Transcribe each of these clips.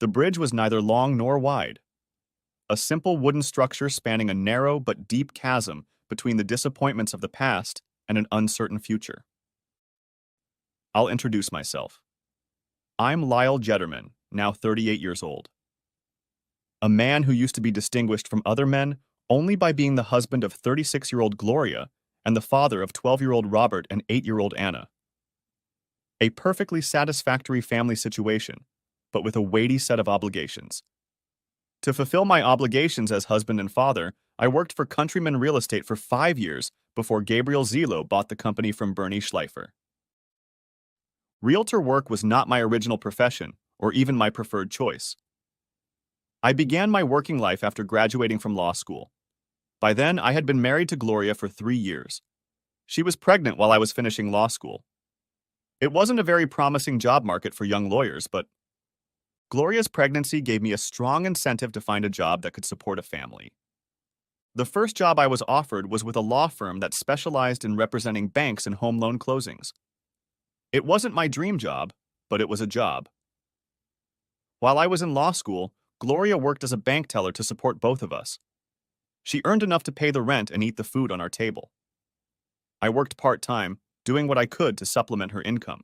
The bridge was neither long nor wide, a simple wooden structure spanning a narrow but deep chasm between the disappointments of the past and an uncertain future. I'll introduce myself. I'm Lyle Jetterman, now 38 years old. A man who used to be distinguished from other men only by being the husband of 36-year-old Gloria and the father of 12-year-old Robert and 8-year-old Anna. A perfectly satisfactory family situation, but with a weighty set of obligations. To fulfill my obligations as husband and father, I worked for Countryman Real Estate for 5 years before Gabriel Zelo bought the company from Bernie Schleifer. Realtor work was not my original profession, or even my preferred choice. I began my working life after graduating from law school. By then, I had been married to Gloria for 3 years. She was pregnant while I was finishing law school. It wasn't a very promising job market for young lawyers, but Gloria's pregnancy gave me a strong incentive to find a job that could support a family. The first job I was offered was with a law firm that specialized in representing banks in home loan closings. It wasn't my dream job, but it was a job. While I was in law school, Gloria worked as a bank teller to support both of us. She earned enough to pay the rent and eat the food on our table. I worked part-time, doing what I could to supplement her income.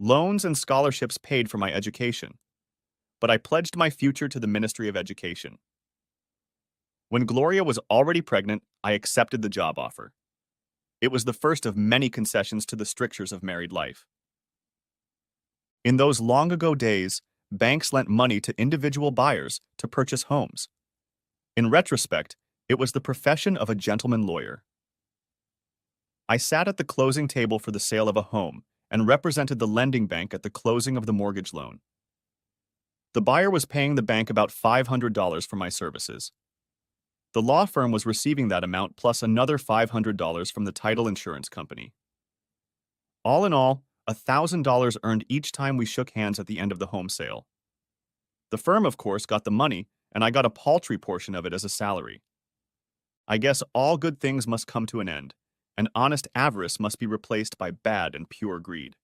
Loans and scholarships paid for my education, but I pledged my future to the Ministry of Education. When Gloria was already pregnant, I accepted the job offer. It was the first of many concessions to the strictures of married life. In those long-ago days, banks lent money to individual buyers to purchase homes. In retrospect, it was the profession of a gentleman lawyer. I sat at the closing table for the sale of a home and represented the lending bank at the closing of the mortgage loan. The buyer was paying the bank about $500 for my services. The law firm was receiving that amount plus another $500 from the title insurance company. All in all, $1,000 earned each time we shook hands at the end of the home sale. The firm, of course, got the money, and I got a paltry portion of it as a salary. I guess all good things must come to an end, and honest avarice must be replaced by bad and pure greed.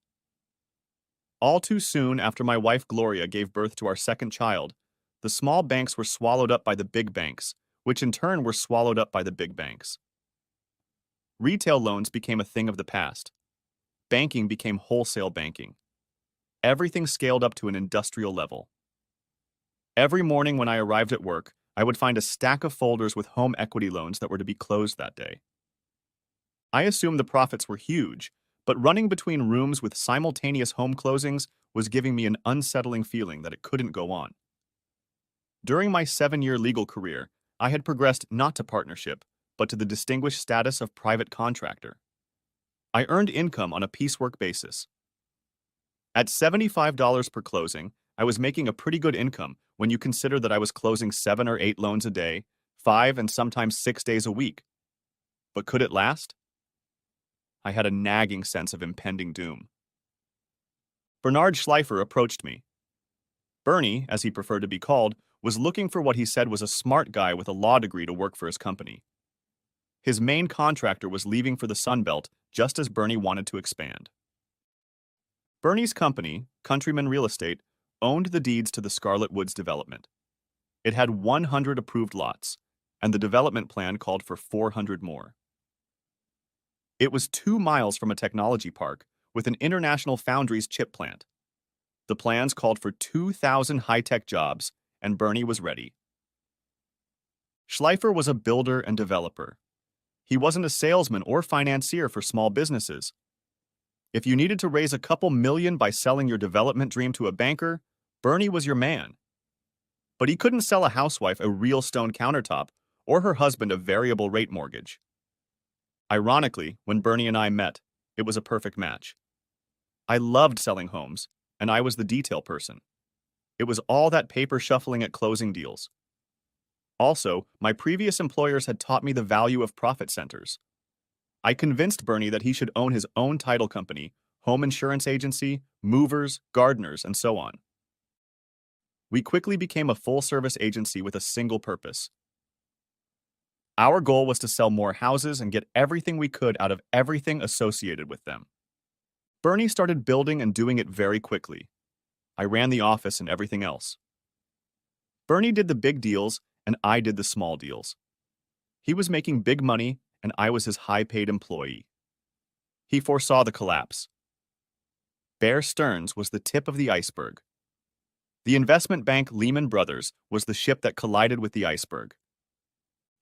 All too soon after my wife Gloria gave birth to our second child, the small banks were swallowed up by the big banks, which in turn were swallowed up by the big banks. Retail loans became a thing of the past. Banking became wholesale banking. Everything scaled up to an industrial level. Every morning when I arrived at work, I would find a stack of folders with home equity loans that were to be closed that day. I assumed the profits were huge, but running between rooms with simultaneous home closings was giving me an unsettling feeling that it couldn't go on. During my 7-year legal career, I had progressed not to partnership, but to the distinguished status of private contractor. I earned income on a piecework basis. At $75 per closing, I was making a pretty good income when you consider that I was closing 7 or 8 loans a day, 5 and sometimes 6 days a week. But could it last? I had a nagging sense of impending doom. Bernard Schleifer approached me. Bernie, as he preferred to be called, was looking for what he said was a smart guy with a law degree to work for his company. His main contractor was leaving for the Sun Belt just as Bernie wanted to expand. Bernie's company, Countryman Real Estate, owned the deeds to the Scarlet Woods development. It had 100 approved lots, and the development plan called for 400 more. It was 2 miles from a technology park with an international foundry's chip plant. The plans called for 2,000 high-tech jobs, and Bernie was ready. Schleifer was a builder and developer. He wasn't a salesman or financier for small businesses. If you needed to raise a couple million by selling your development dream to a banker, Bernie was your man. But he couldn't sell a housewife a real stone countertop or her husband a variable rate mortgage. Ironically, when Bernie and I met, it was a perfect match. I loved selling homes, and I was the detail person. It was all that paper shuffling at closing deals. Also, my previous employers had taught me the value of profit centers. I convinced Bernie that he should own his own title company, home insurance agency, movers, gardeners, and so on. We quickly became a full-service agency with a single purpose. Our goal was to sell more houses and get everything we could out of everything associated with them. Bernie started building and doing it very quickly. I ran the office and everything else. Bernie did the big deals, and I did the small deals. He was making big money, and I was his high-paid employee. He foresaw the collapse. Bear Stearns was the tip of the iceberg. The investment bank Lehman Brothers was the ship that collided with the iceberg.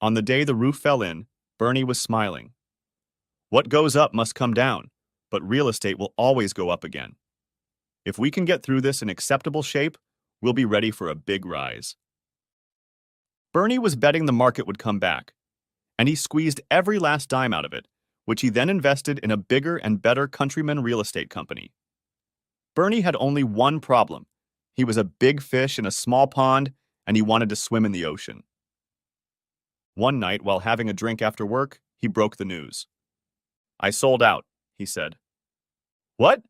On the day the roof fell in, Bernie was smiling. What goes up must come down, but real estate will always go up again. If we can get through this in acceptable shape, we'll be ready for a big rise. Bernie was betting the market would come back, and he squeezed every last dime out of it, which he then invested in a bigger and better Countryman real estate company. Bernie had only one problem. He was a big fish in a small pond, and he wanted to swim in the ocean. One night, while having a drink after work, he broke the news. "I sold out," he said. "What?"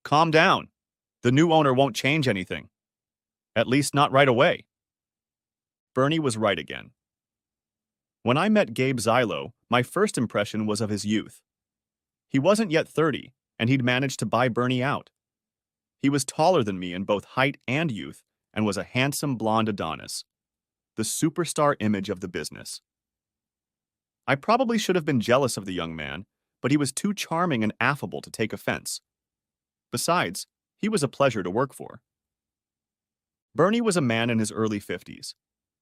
"Calm down. The new owner won't change anything. At least not right away." Bernie was right again. When I met Gabe Zylo, my first impression was of his youth. He wasn't yet 30, and he'd managed to buy Bernie out. He was taller than me in both height and youth, and was a handsome blonde Adonis, the superstar image of the business. I probably should have been jealous of the young man, but he was too charming and affable to take offense. Besides, he was a pleasure to work for. Bernie was a man in his early 50s.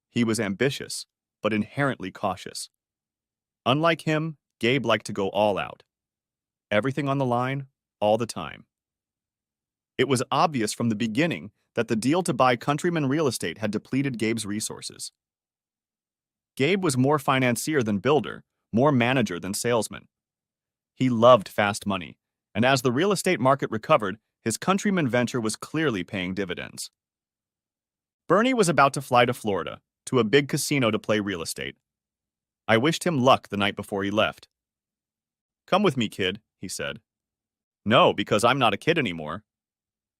He was ambitious, but inherently cautious. Unlike him, Gabe liked to go all out. Everything on the line, all the time. It was obvious from the beginning that the deal to buy Countryman real estate had depleted Gabe's resources. Gabe was more financier than builder, more manager than salesman. He loved fast money, and as the real estate market recovered, his Countryman venture was clearly paying dividends. Bernie was about to fly to Florida, to a big casino to play real estate. I wished him luck the night before he left. "Come with me, kid," he said. "No, because I'm not a kid anymore."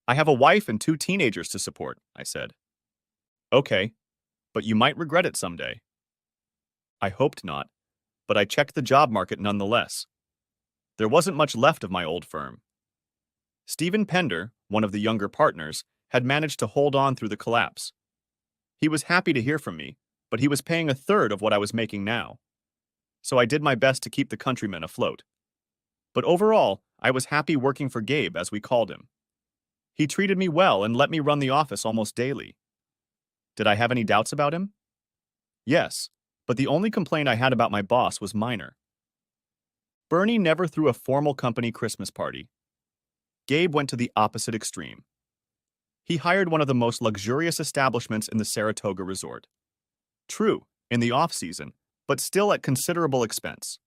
"I have a wife and 2 teenagers to support," I said. "Okay, but you might regret it someday." I hoped not, but I checked the job market nonetheless. There wasn't much left of my old firm. Stephen Pender, one of the younger partners, had managed to hold on through the collapse. He was happy to hear from me, but he was paying a third of what I was making now. So I did my best to keep the Countryman afloat. But overall, I was happy working for Gabe, as we called him. He treated me well and let me run the office almost daily. Did I have any doubts about him? Yes, but the only complaint I had about my boss was minor. Bernie never threw a formal company Christmas party. Gabe went to the opposite extreme. He hired one of the most luxurious establishments in the Saratoga resort. True, in the off-season, but still at considerable expense.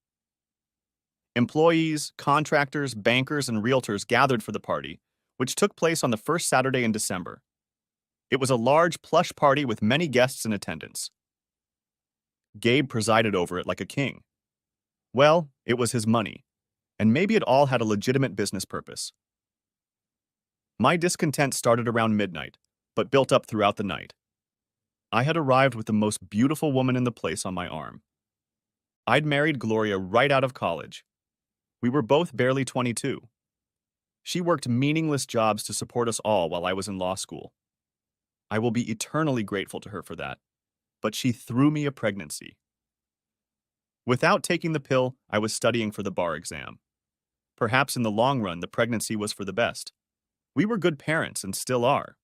Employees, contractors, bankers, and realtors gathered for the party, which took place on the first Saturday in December. It was a large, plush party with many guests in attendance. Gabe presided over it like a king. Well, it was his money, and maybe it all had a legitimate business purpose. My discontent started around midnight, but built up throughout the night. I had arrived with the most beautiful woman in the place on my arm. I'd married Gloria right out of college. We were both barely 22. She worked meaningless jobs to support us all while I was in law school. I will be eternally grateful to her for that, but she threw me a pregnancy. Without taking the pill, I was studying for the bar exam. Perhaps in the long run, the pregnancy was for the best. We were good parents and still are.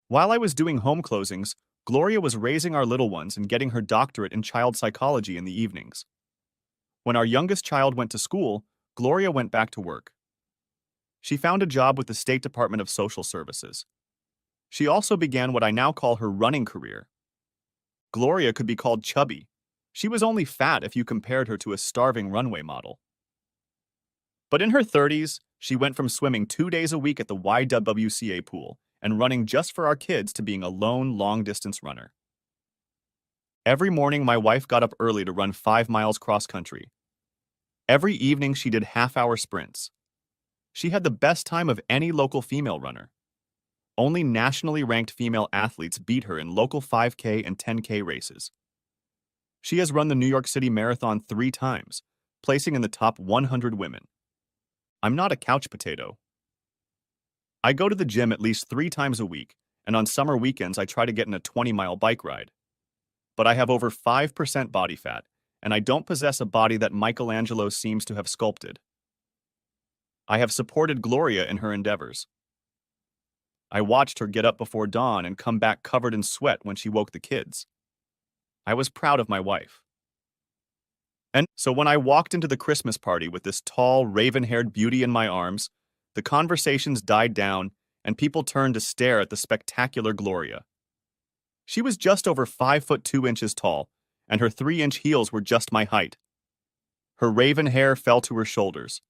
While I was doing home closings, Gloria was raising our little ones and getting her doctorate in child psychology in the evenings. When our youngest child went to school, Gloria went back to work. She found a job with the State Department of Social Services. She also began what I now call her running career. Gloria could be called chubby. She was only fat if you compared her to a starving runway model. But in her 30s, she went from swimming 2 days a week at the YWCA pool and running just for our kids to being a lone, long-distance runner. Every morning, my wife got up early to run 5 miles cross-country. Every evening, she did half-hour sprints. She had the best time of any local female runner. Only nationally ranked female athletes beat her in local 5K and 10K races. She has run the New York City Marathon 3 times, placing in the top 100 women. I'm not a couch potato. I go to the gym at least 3 times a week, and on summer weekends I try to get in a 20-mile bike ride. But I have over 5% body fat, and I don't possess a body that Michelangelo seems to have sculpted. I have supported Gloria in her endeavors. I watched her get up before dawn and come back covered in sweat when she woke the kids. I was proud of my wife. And so when I walked into the Christmas party with this tall, raven-haired beauty in my arms, the conversations died down and people turned to stare at the spectacular Gloria. She was just over 5'2" tall, and her 3-inch heels were just my height. Her raven hair fell to her shoulders.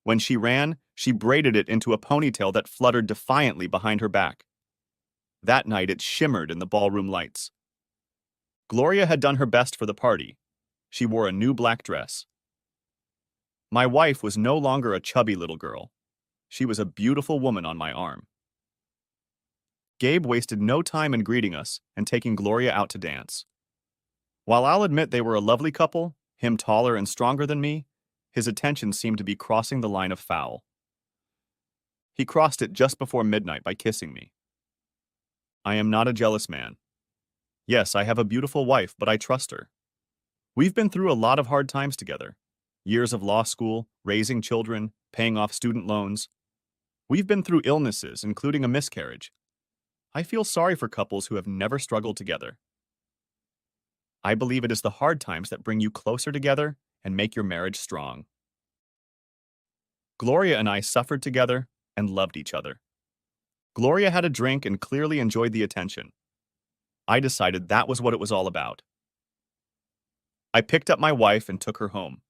When she ran, she braided it into a ponytail that fluttered defiantly behind her back. That night it shimmered in the ballroom lights. Gloria had done her best for the party. She wore a new black dress. My wife was no longer a chubby little girl. She was a beautiful woman on my arm. Gabe wasted no time in greeting us and taking Gloria out to dance. While I'll admit they were a lovely couple, him taller and stronger than me, his attention seemed to be crossing the line of foul. He crossed it just before midnight by kissing me. I am not a jealous man. Yes, I have a beautiful wife, but I trust her. We've been through a lot of hard times together. Years of law school, raising children, paying off student loans. We've been through illnesses, including a miscarriage. I feel sorry for couples who have never struggled together. I believe it is the hard times that bring you closer together and make your marriage strong. Gloria and I suffered together and loved each other. Gloria had a drink and clearly enjoyed the attention. I decided that was what it was all about. I picked up my wife and took her home.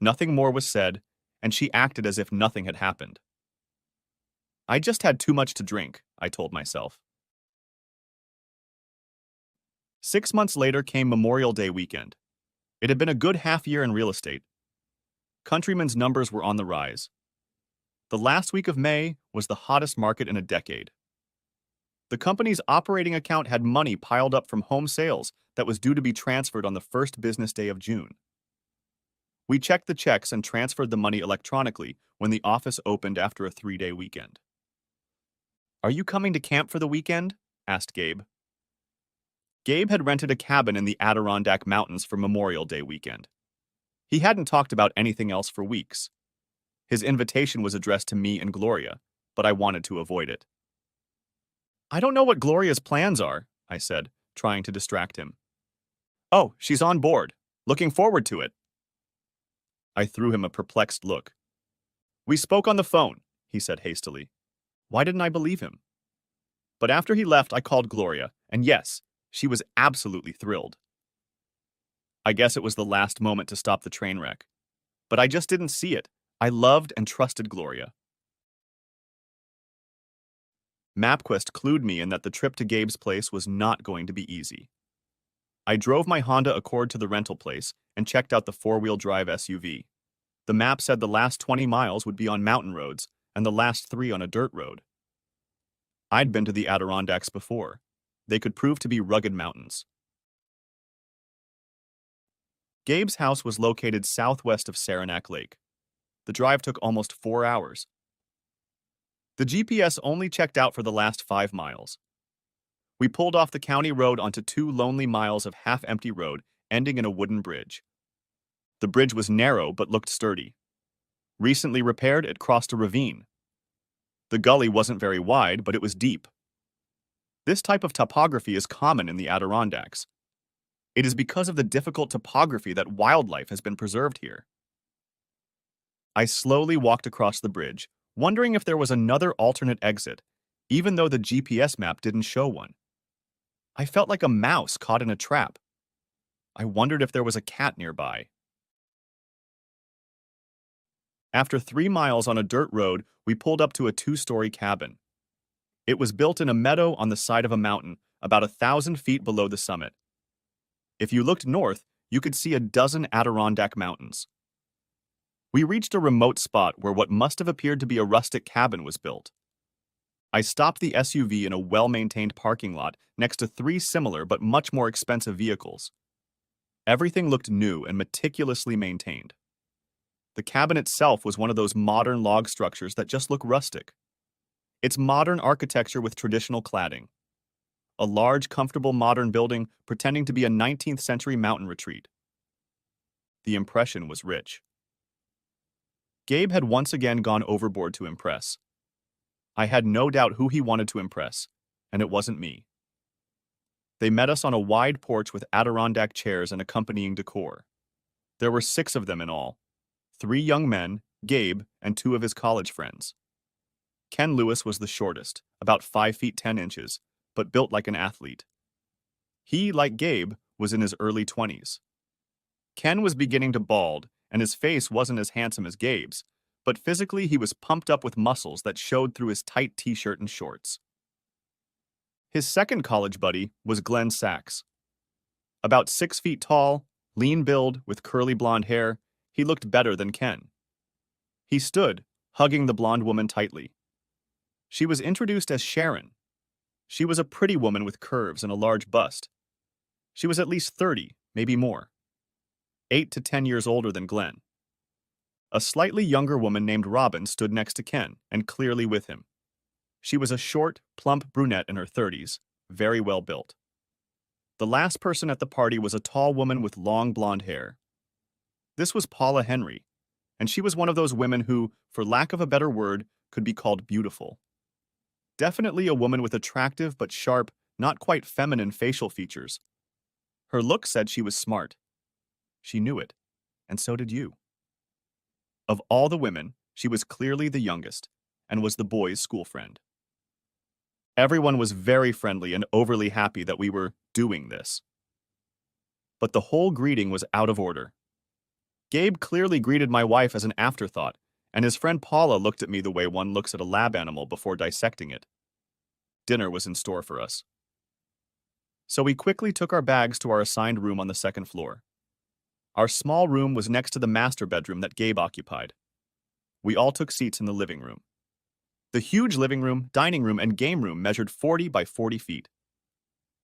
Nothing more was said, and she acted as if nothing had happened. I just had too much to drink, I told myself. 6 months later came Memorial Day weekend. It had been a good half year in real estate. Countryman's numbers were on the rise. The last week of May was the hottest market in a decade. The company's operating account had money piled up from home sales that was due to be transferred on the first business day of June. We checked the checks and transferred the money electronically when the office opened after a 3-day weekend. "Are you coming to camp for the weekend?" asked Gabe. Gabe had rented a cabin in the Adirondack Mountains for Memorial Day weekend. He hadn't talked about anything else for weeks. His invitation was addressed to me and Gloria, but I wanted to avoid it. "I don't know what Gloria's plans are," I said, trying to distract him. "Oh, she's on board. Looking forward to it." I threw him a perplexed look. "We spoke on the phone," he said hastily. Why didn't I believe him? But after he left, I called Gloria, and yes, she was absolutely thrilled. I guess it was the last moment to stop the train wreck. But I just didn't see it. I loved and trusted Gloria. MapQuest clued me in that the trip to Gabe's place was not going to be easy. I drove my Honda Accord to the rental place and checked out the 4-wheel drive SUV. The map said the last 20 miles would be on mountain roads and the last 3 on a dirt road. I'd been to the Adirondacks before. They could prove to be rugged mountains. Gabe's house was located southwest of Saranac Lake. The drive took almost 4 hours. The GPS only checked out for the last 5 miles. We pulled off the county road onto 2 lonely miles of half-empty road, ending in a wooden bridge. The bridge was narrow but looked sturdy. Recently repaired, it crossed a ravine. The gully wasn't very wide, but it was deep. This type of topography is common in the Adirondacks. It is because of the difficult topography that wildlife has been preserved here. I slowly walked across the bridge, wondering if there was another alternate exit, even though the GPS map didn't show one. I felt like a mouse caught in a trap. I wondered if there was a cat nearby. After 3 miles on a dirt road, we pulled up to a 2-story cabin. It was built in a meadow on the side of a mountain, about 1,000 feet below the summit. If you looked north, you could see a dozen Adirondack mountains. We reached a remote spot where what must have appeared to be a rustic cabin was built. I stopped the SUV in a well-maintained parking lot next to 3 similar but much more expensive vehicles. Everything looked new and meticulously maintained. The cabin itself was one of those modern log structures that just look rustic. It's modern architecture with traditional cladding. A large, comfortable modern building pretending to be a 19th century mountain retreat. The impression was rich. Gabe had once again gone overboard to impress. I had no doubt who he wanted to impress, and it wasn't me. They met us on a wide porch with Adirondack chairs and accompanying decor. There were 6 of them in all. 3 young men, Gabe, and 2 of his college friends. Ken Lewis was the shortest, about 5 feet 10 inches, but built like an athlete. He, like Gabe, was in his early 20s. Ken was beginning to bald, and his face wasn't as handsome as Gabe's, but physically he was pumped up with muscles that showed through his tight t-shirt and shorts. His second college buddy was Glenn Sachs. About 6 feet tall, lean build, with curly blonde hair, he looked better than Ken. He stood, hugging the blonde woman tightly. She was introduced as Sharon. She was a pretty woman with curves and a large bust. She was at least 30, maybe more. 8 to 10 years older than Glenn. A slightly younger woman named Robin stood next to Ken, and clearly with him. She was a short, plump brunette in her 30s, very well built. The last person at the party was a tall woman with long blonde hair. This was Paula Henry, and she was one of those women who, for lack of a better word, could be called beautiful. Definitely a woman with attractive but sharp, not quite feminine facial features. Her look said she was smart. She knew it, and so did you. Of all the women, she was clearly the youngest, and was the boys' school friend. Everyone was very friendly and overly happy that we were doing this. But the whole greeting was out of order. Gabe clearly greeted my wife as an afterthought, and his friend Paula looked at me the way one looks at a lab animal before dissecting it. Dinner was in store for us. So we quickly took our bags to our assigned room on the second floor. Our small room was next to the master bedroom that Gabe occupied. We all took seats in the living room. The huge living room, dining room, and game room measured 40 by 40 feet.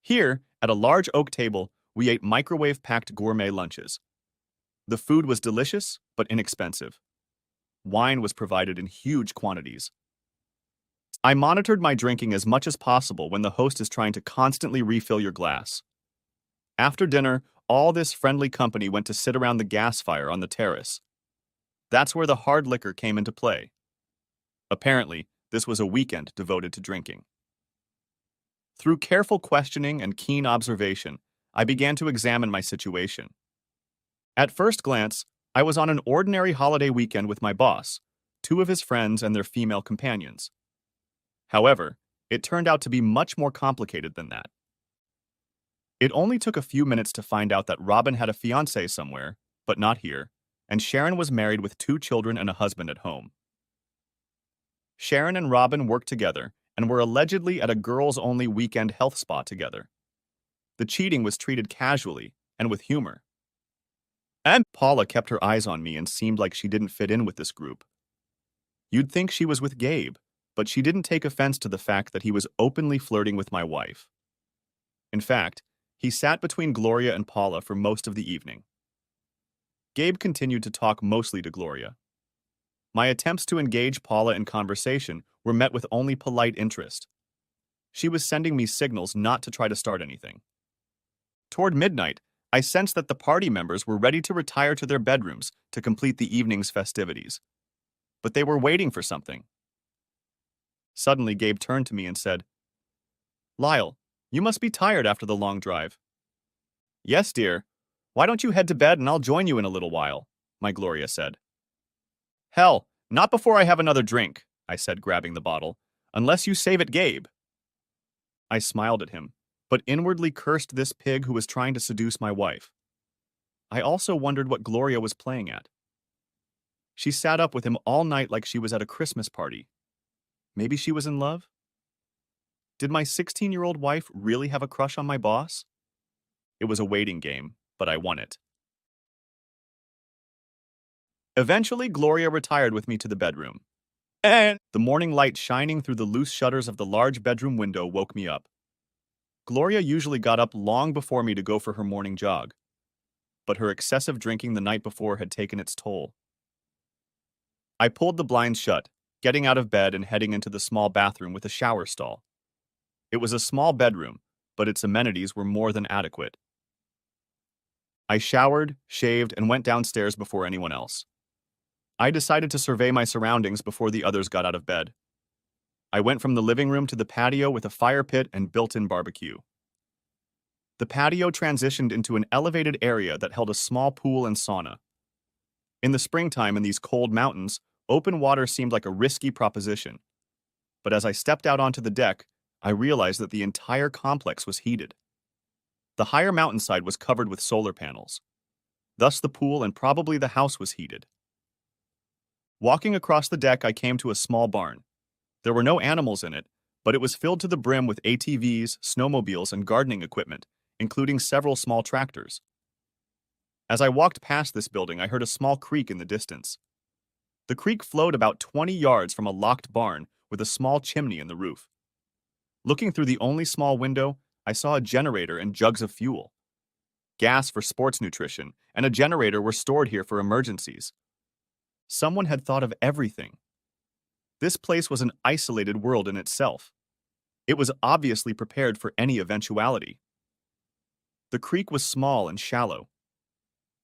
Here, at a large oak table, we ate microwave-packed gourmet lunches. The food was delicious, but inexpensive. Wine was provided in huge quantities. I monitored my drinking as much as possible when the host is trying to constantly refill your glass. After dinner, all this friendly company went to sit around the gas fire on the terrace. That's where the hard liquor came into play. Apparently, this was a weekend devoted to drinking. Through careful questioning and keen observation, I began to examine my situation. At first glance, I was on an ordinary holiday weekend with my boss, 2 of his friends and their female companions. However, it turned out to be much more complicated than that. It only took a few minutes to find out that Robin had a fiancé somewhere, but not here, and Sharon was married with 2 children and a husband at home. Sharon and Robin worked together and were allegedly at a girls-only weekend health spa together. The cheating was treated casually and with humor. And Paula kept her eyes on me and seemed like she didn't fit in with this group. You'd think she was with Gabe, but she didn't take offense to the fact that he was openly flirting with my wife. In fact, he sat between Gloria and Paula for most of the evening. Gabe continued to talk mostly to Gloria. My attempts to engage Paula in conversation were met with only polite interest. She was sending me signals not to try to start anything. Toward midnight, I sensed that the party members were ready to retire to their bedrooms to complete the evening's festivities. But they were waiting for something. Suddenly, Gabe turned to me and said, "Lyle, you must be tired after the long drive." "Yes, dear. Why don't you head to bed and I'll join you in a little while," my Gloria said. "Hell, not before I have another drink," I said, grabbing the bottle, "unless you save it, Gabe." I smiled at him, but inwardly cursed this pig who was trying to seduce my wife. I also wondered what Gloria was playing at. She sat up with him all night like she was at a Christmas party. Maybe she was in love? Did my 16-year-old wife really have a crush on my boss? It was a waiting game, but I won it. Eventually, Gloria retired with me to the bedroom. And the morning light shining through the loose shutters of the large bedroom window woke me up. Gloria usually got up long before me to go for her morning jog, but her excessive drinking the night before had taken its toll. I pulled the blinds shut, getting out of bed and heading into the small bathroom with a shower stall. It was a small bedroom, but its amenities were more than adequate. I showered, shaved, and went downstairs before anyone else. I decided to survey my surroundings before the others got out of bed. I went from the living room to the patio with a fire pit and built-in barbecue. The patio transitioned into an elevated area that held a small pool and sauna. In the springtime in these cold mountains, open water seemed like a risky proposition. But as I stepped out onto the deck, I realized that the entire complex was heated. The higher mountainside was covered with solar panels. Thus the pool and probably the house was heated. Walking across the deck, I came to a small barn. There were no animals in it, but it was filled to the brim with ATVs, snowmobiles, and gardening equipment, including several small tractors. As I walked past this building, I heard a small creak in the distance. The creek flowed about 20 yards from a locked barn with a small chimney in the roof. Looking through the only small window, I saw a generator and jugs of fuel. Gas for sports nutrition and a generator were stored here for emergencies. Someone had thought of everything. This place was an isolated world in itself. It was obviously prepared for any eventuality. The creek was small and shallow.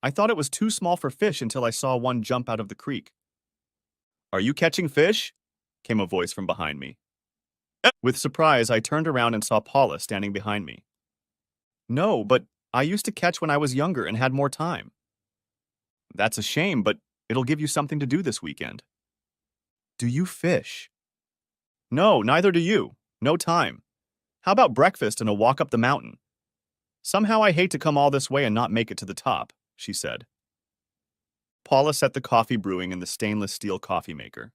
I thought it was too small for fish until I saw one jump out of the creek. "Are you catching fish?" came a voice from behind me. With surprise, I turned around and saw Paula standing behind me. "No, but I used to catch when I was younger and had more time." "That's a shame, but it'll give you something to do this weekend." "Do you fish?" "No, neither do you. No time. How about breakfast and a walk up the mountain?" "Somehow I hate to come all this way and not make it to the top," she said. Paula set the coffee brewing in the stainless steel coffee maker.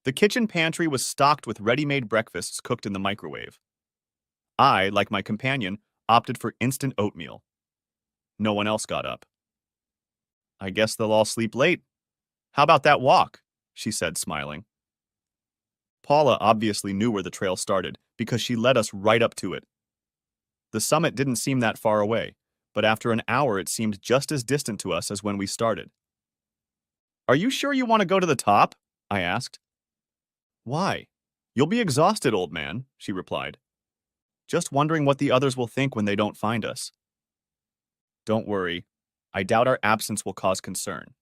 The kitchen pantry was stocked with ready-made breakfasts cooked in the microwave. I, like my companion, opted for instant oatmeal. No one else got up. "I guess they'll all sleep late. How about that walk?" she said, smiling. Paula obviously knew where the trail started because she led us right up to it. The summit didn't seem that far away, but after an hour it seemed just as distant to us as when we started. "Are you sure you want to go to the top?" I asked. "Why? You'll be exhausted, old man," she replied. "Just wondering what the others will think when they don't find us." "Don't worry. I doubt our absence will cause concern."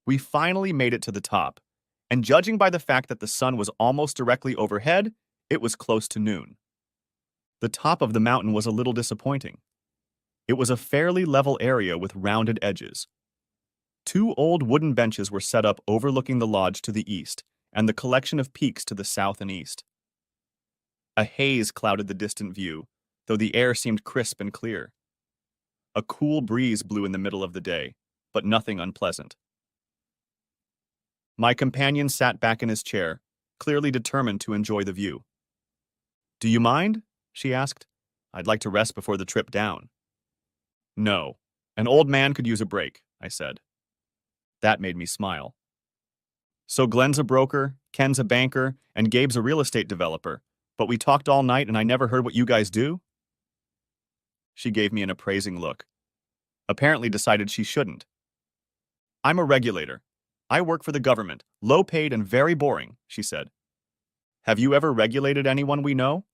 We finally made it to the top, and judging by the fact that the sun was almost directly overhead, it was close to noon. The top of the mountain was a little disappointing. It was a fairly level area with rounded edges. 2 old wooden benches were set up overlooking the lodge to the east and the collection of peaks to the south and east. A haze clouded the distant view, though the air seemed crisp and clear. A cool breeze blew in the middle of the day, but nothing unpleasant. My companion sat back in his chair, clearly determined to enjoy the view. "Do you mind?" she asked. "I'd like to rest before the trip down." "No. An old man could use a break," I said. That made me smile. "So Glenn's a broker, Ken's a banker, and Gabe's a real estate developer, but we talked all night and I never heard what you guys do?" She gave me an appraising look. Apparently decided she shouldn't. "I'm a regulator. I work for the government, low paid and very boring," she said. "Have you ever regulated anyone we know?"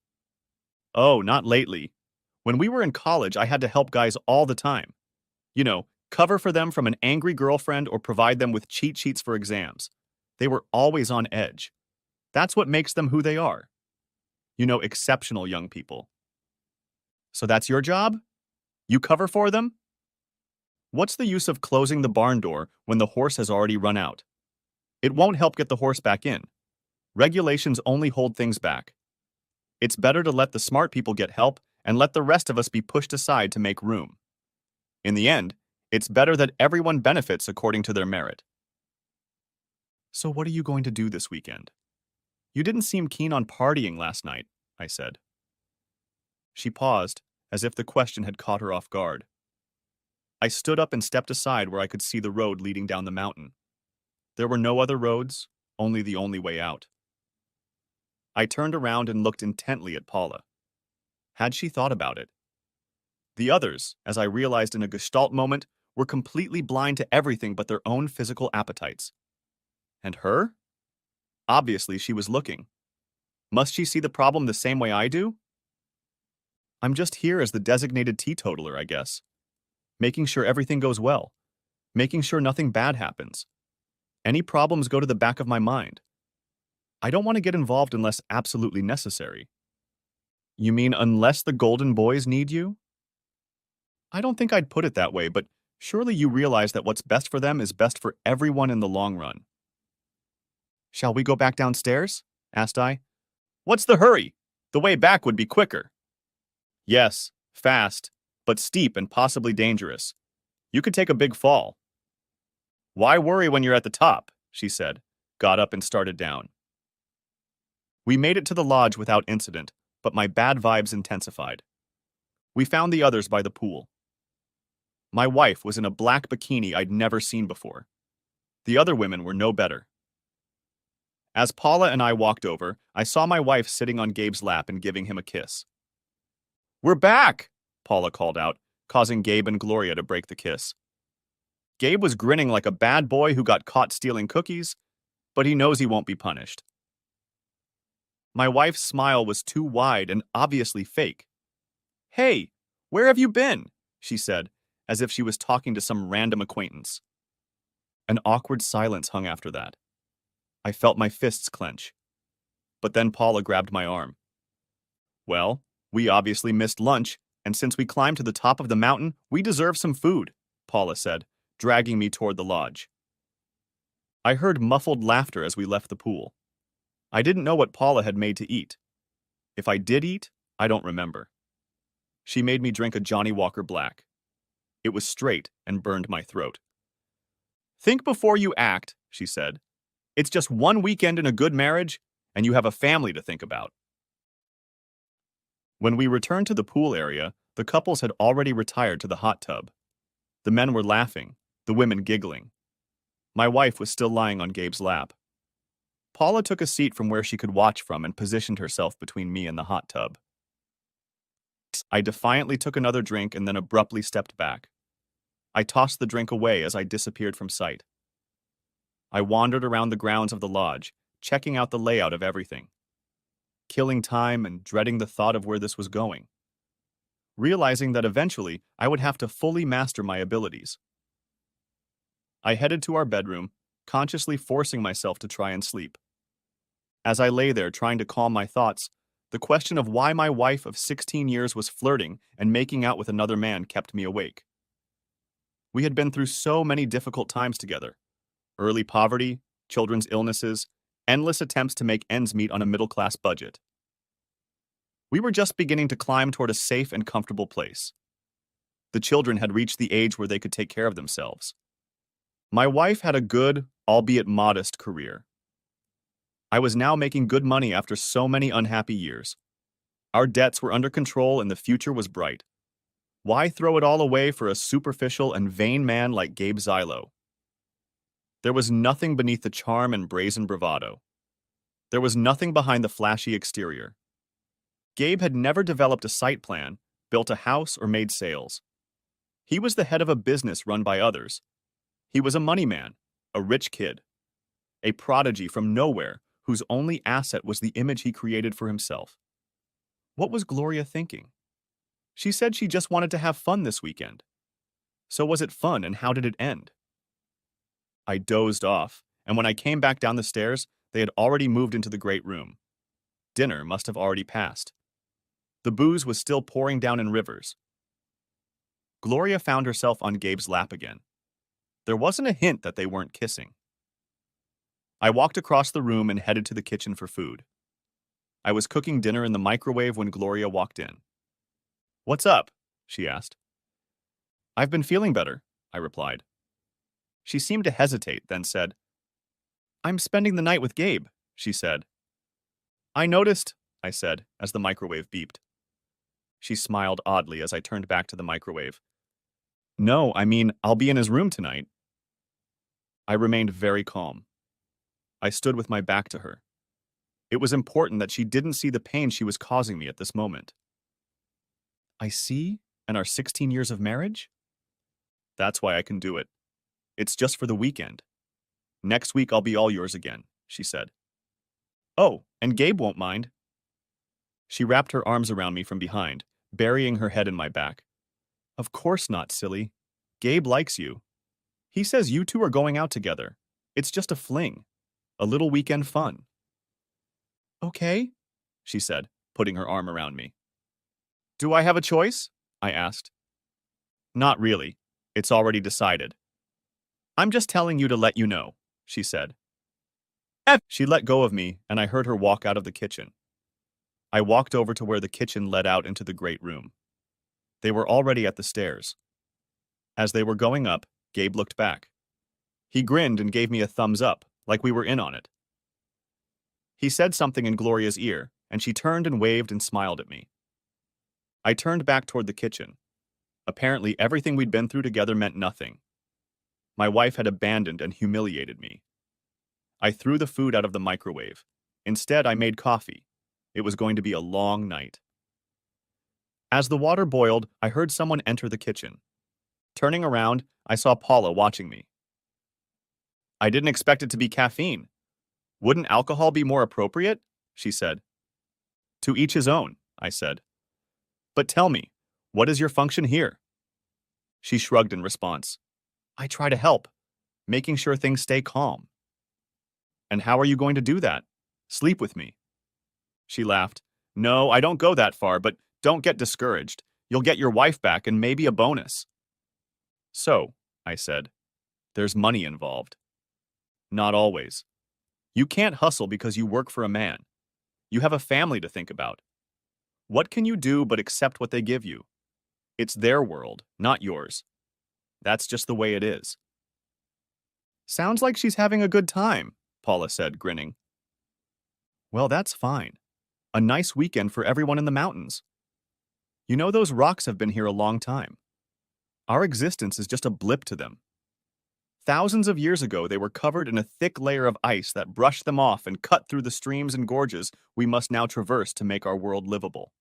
"Oh, not lately. When we were in college, I had to help guys all the time. You know, cover for them from an angry girlfriend or provide them with cheat sheets for exams. They were always on edge. That's what makes them who they are. You know, exceptional young people." "So that's your job? You cover for them?" "What's the use of closing the barn door when the horse has already run out? It won't help get the horse back in. Regulations only hold things back. It's better to let the smart people get help and let the rest of us be pushed aside to make room. In the end, it's better that everyone benefits according to their merit." "So what are you going to do this weekend? You didn't seem keen on partying last night," I said. She paused, as if the question had caught her off guard. I stood up and stepped aside where I could see the road leading down the mountain. There were no other roads, only the only way out. I turned around and looked intently at Paula. Had she thought about it? The others, as I realized in a gestalt moment, were completely blind to everything but their own physical appetites. And her? Obviously, she was looking. Must she see the problem the same way I do? I'm just here as the designated teetotaler, I guess. Making sure everything goes well. Making sure nothing bad happens. Any problems go to the back of my mind. I don't want to get involved unless absolutely necessary. You mean unless the Golden Boys need you? I don't think I'd put it that way, but surely you realize that what's best for them is best for everyone in the long run. Shall we go back downstairs? Asked I. What's the hurry? The way back would be quicker. Yes, fast, but steep and possibly dangerous. You could take a big fall. Why worry when you're at the top? She said, got up and started down. We made it to the lodge without incident, but my bad vibes intensified. We found the others by the pool. My wife was in a black bikini I'd never seen before. The other women were no better. As Paula and I walked over, I saw my wife sitting on Gabe's lap and giving him a kiss. We're back, Paula called out, causing Gabe and Gloria to break the kiss. Gabe was grinning like a bad boy who got caught stealing cookies, but he knows he won't be punished. My wife's smile was too wide and obviously fake. Hey, where have you been? She said, as if she was talking to some random acquaintance. An awkward silence hung after that. I felt my fists clench. But then Paula grabbed my arm. Well, we obviously missed lunch, and since we climbed to the top of the mountain, we deserve some food, Paula said, dragging me toward the lodge. I heard muffled laughter as we left the pool. I didn't know what Paula had made to eat. If I did eat, I don't remember. She made me drink a Johnny Walker Black. It was straight and burned my throat. Think before you act, she said. It's just one weekend in a good marriage, and you have a family to think about. When we returned to the pool area, the couples had already retired to the hot tub. The men were laughing, the women giggling. My wife was still lying on Gabe's lap. Paula took a seat from where she could watch from and positioned herself between me and the hot tub. I defiantly took another drink and then abruptly stepped back. I tossed the drink away as I disappeared from sight. I wandered around the grounds of the lodge, checking out the layout of everything, killing time and dreading the thought of where this was going, realizing that eventually I would have to fully master my abilities. I headed to our bedroom, consciously forcing myself to try and sleep. As I lay there trying to calm my thoughts, the question of why my wife of 16 years was flirting and making out with another man kept me awake. We had been through so many difficult times together. Early poverty, children's illnesses, endless attempts to make ends meet on a middle-class budget. We were just beginning to climb toward a safe and comfortable place. The children had reached the age where they could take care of themselves. My wife had a good, albeit modest, career. I was now making good money after so many unhappy years. Our debts were under control and the future was bright. Why throw it all away for a superficial and vain man like Gabe Zylo? There was nothing beneath the charm and brazen bravado. There was nothing behind the flashy exterior. Gabe had never developed a site plan, built a house, or made sales. He was the head of a business run by others. He was a money man, a rich kid, a prodigy from nowhere whose only asset was the image he created for himself. What was Gloria thinking? She said she just wanted to have fun this weekend. So was it fun, and how did it end? I dozed off, and when I came back down the stairs, they had already moved into the great room. Dinner must have already passed. The booze was still pouring down in rivers. Gloria found herself on Gabe's lap again. There wasn't a hint that they weren't kissing. I walked across the room and headed to the kitchen for food. I was cooking dinner in the microwave when Gloria walked in. "What's up?" she asked. "I've been feeling better," I replied. She seemed to hesitate, then said, "I'm spending the night with Gabe," she said. "I noticed," I said, as the microwave beeped. She smiled oddly as I turned back to the microwave. "No, I mean, I'll be in his room tonight." I remained very calm. I stood with my back to her. It was important that she didn't see the pain she was causing me at this moment. "I see, and our 16 years of marriage?" "That's why I can do it. It's just for the weekend. Next week I'll be all yours again," she said. Oh, and Gabe won't mind. She wrapped her arms around me from behind, burying her head in my back. Of course not, silly. Gabe likes you. He says you two are going out together. It's just a fling. A little weekend fun. Okay, she said, putting her arm around me. Do I have a choice? I asked. Not really. It's already decided. I'm just telling you to let you know, she said. She let go of me, and I heard her walk out of the kitchen. I walked over to where the kitchen led out into the great room. They were already at the stairs. As they were going up, Gabe looked back. He grinned and gave me a thumbs up, like we were in on it. He said something in Gloria's ear, and she turned and waved and smiled at me. I turned back toward the kitchen. Apparently, everything we'd been through together meant nothing. My wife had abandoned and humiliated me. I threw the food out of the microwave. Instead, I made coffee. It was going to be a long night. As the water boiled, I heard someone enter the kitchen. Turning around, I saw Paula watching me. I didn't expect it to be caffeine. Wouldn't alcohol be more appropriate? She said. To each his own, I said. But tell me, what is your function here? She shrugged in response. I try to help, making sure things stay calm. And how are you going to do that? Sleep with me. She laughed. No, I don't go that far, but don't get discouraged. You'll get your wife back and maybe a bonus. So, I said, there's money involved. Not always. You can't hustle because you work for a man. You have a family to think about. What can you do but accept what they give you? It's their world, not yours. That's just the way it is. Sounds like she's having a good time, Paula said, grinning. Well, that's fine. A nice weekend for everyone in the mountains. You know, those rocks have been here a long time. Our existence is just a blip to them. Thousands of years ago, they were covered in a thick layer of ice that brushed them off and cut through the streams and gorges we must now traverse to make our world livable.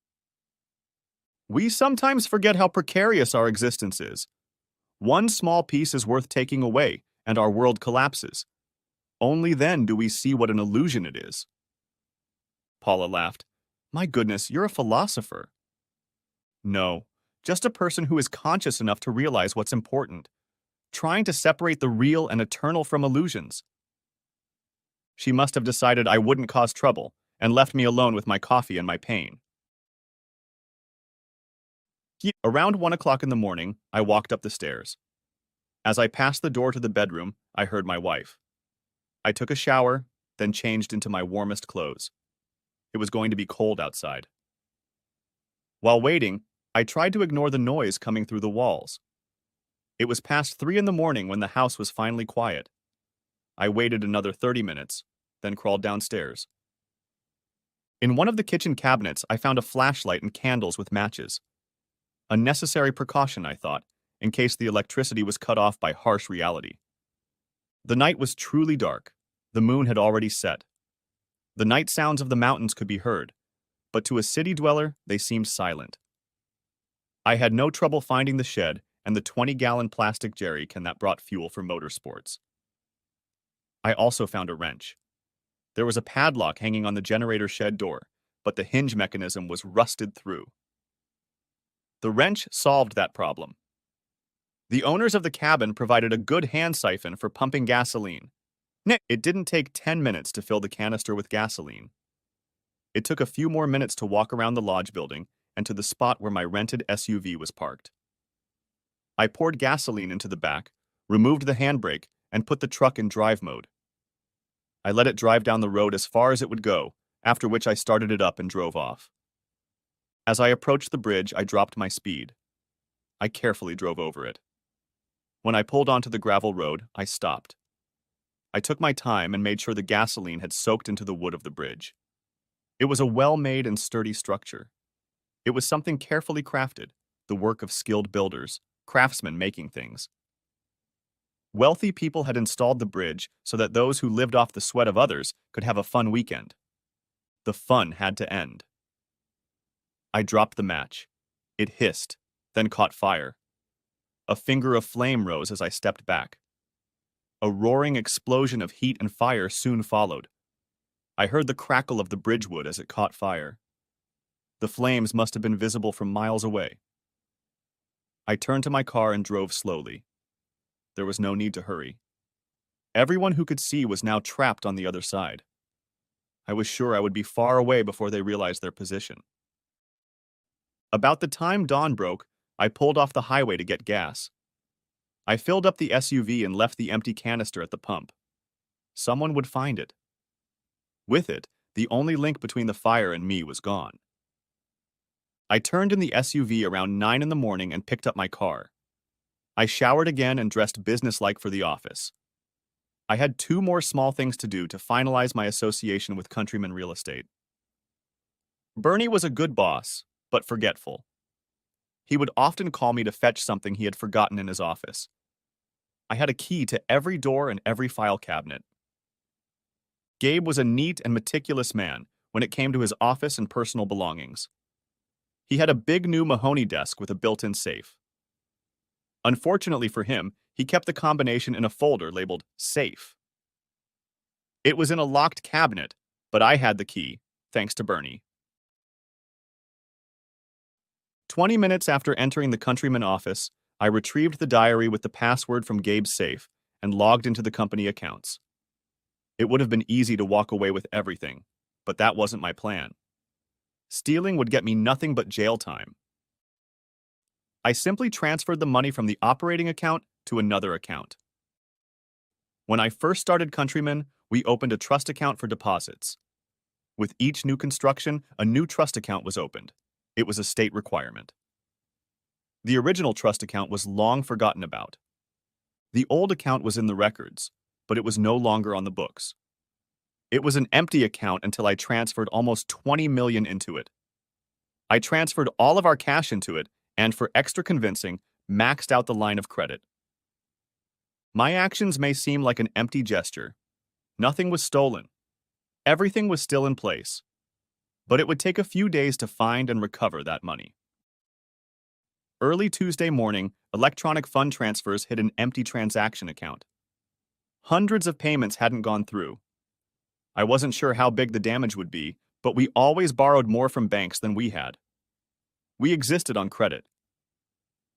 We sometimes forget how precarious our existence is. One small piece is worth taking away, and our world collapses. Only then do we see what an illusion it is. Paula laughed. My goodness, you're a philosopher. No, just a person who is conscious enough to realize what's important, trying to separate the real and eternal from illusions. She must have decided I wouldn't cause trouble and left me alone with my coffee and my pain. Around 1 o'clock in the morning, I walked up the stairs. As I passed the door to the bedroom, I heard my wife. I took a shower, then changed into my warmest clothes. It was going to be cold outside. While waiting, I tried to ignore the noise coming through the walls. It was past 3 in the morning when the house was finally quiet. I waited another 30 minutes, then crawled downstairs. In one of the kitchen cabinets, I found a flashlight and candles with matches. A necessary precaution, I thought, in case the electricity was cut off by harsh reality. The night was truly dark. The moon had already set. The night sounds of the mountains could be heard, but to a city dweller, they seemed silent. I had no trouble finding the shed and the 20-gallon plastic jerry can that brought fuel for motorsports. I also found a wrench. There was a padlock hanging on the generator shed door, but the hinge mechanism was rusted through. The wrench solved that problem. The owners of the cabin provided a good hand siphon for pumping gasoline. It didn't take 10 minutes to fill the canister with gasoline. It took a few more minutes to walk around the lodge building and to the spot where my rented SUV was parked. I poured gasoline into the back, removed the handbrake, and put the truck in drive mode. I let it drive down the road as far as it would go, after which I started it up and drove off. As I approached the bridge, I dropped my speed. I carefully drove over it. When I pulled onto the gravel road, I stopped. I took my time and made sure the gasoline had soaked into the wood of the bridge. It was a well-made and sturdy structure. It was something carefully crafted, the work of skilled builders, craftsmen making things. Wealthy people had installed the bridge so that those who lived off the sweat of others could have a fun weekend. The fun had to end. I dropped the match. It hissed, then caught fire. A finger of flame rose as I stepped back. A roaring explosion of heat and fire soon followed. I heard the crackle of the bridgewood as it caught fire. The flames must have been visible from miles away. I turned to my car and drove slowly. There was no need to hurry. Everyone who could see was now trapped on the other side. I was sure I would be far away before they realized their position. About the time dawn broke, I pulled off the highway to get gas. I filled up the SUV and left the empty canister at the pump. Someone would find it. With it, the only link between the fire and me was gone. I turned in the SUV around 9 in the morning and picked up my car. I showered again and dressed businesslike for the office. I had 2 more small things to do to finalize my association with Countryman Real Estate. Bernie was a good boss, but forgetful. He would often call me to fetch something he had forgotten in his office. I had a key to every door and every file cabinet. Gabe was a neat and meticulous man when it came to his office and personal belongings. He had a big new mahogany desk with a built-in safe. Unfortunately for him, he kept the combination in a folder labeled Safe. It was in a locked cabinet, but I had the key, thanks to Bernie. 20 minutes after entering the Countryman office, I retrieved the diary with the password from Gabe's safe and logged into the company accounts. It would have been easy to walk away with everything, but that wasn't my plan. Stealing would get me nothing but jail time. I simply transferred the money from the operating account to another account. When I first started Countryman, we opened a trust account for deposits. With each new construction, a new trust account was opened. It was a state requirement. The original trust account was long forgotten about. The old account was in the records, but it was no longer on the books. It was an empty account until I transferred almost $20 million into it. I transferred all of our cash into it and, for extra convincing, maxed out the line of credit. My actions may seem like an empty gesture. Nothing was stolen. Everything was still in place. But it would take a few days to find and recover that money. Early Tuesday morning, electronic fund transfers hit an empty transaction account. Hundreds of payments hadn't gone through. I wasn't sure how big the damage would be, but we always borrowed more from banks than we had. We existed on credit.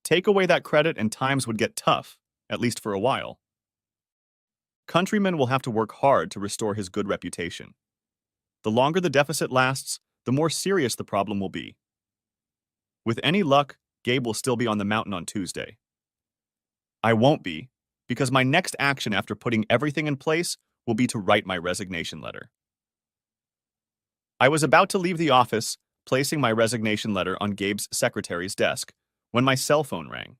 Take away that credit and times would get tough, at least for a while. Countryman will have to work hard to restore his good reputation. The longer the deficit lasts, the more serious the problem will be. With any luck, Gabe will still be on the mountain on Tuesday. I won't be, because my next action after putting everything in place will be to write my resignation letter. I was about to leave the office, placing my resignation letter on Gabe's secretary's desk, when my cell phone rang.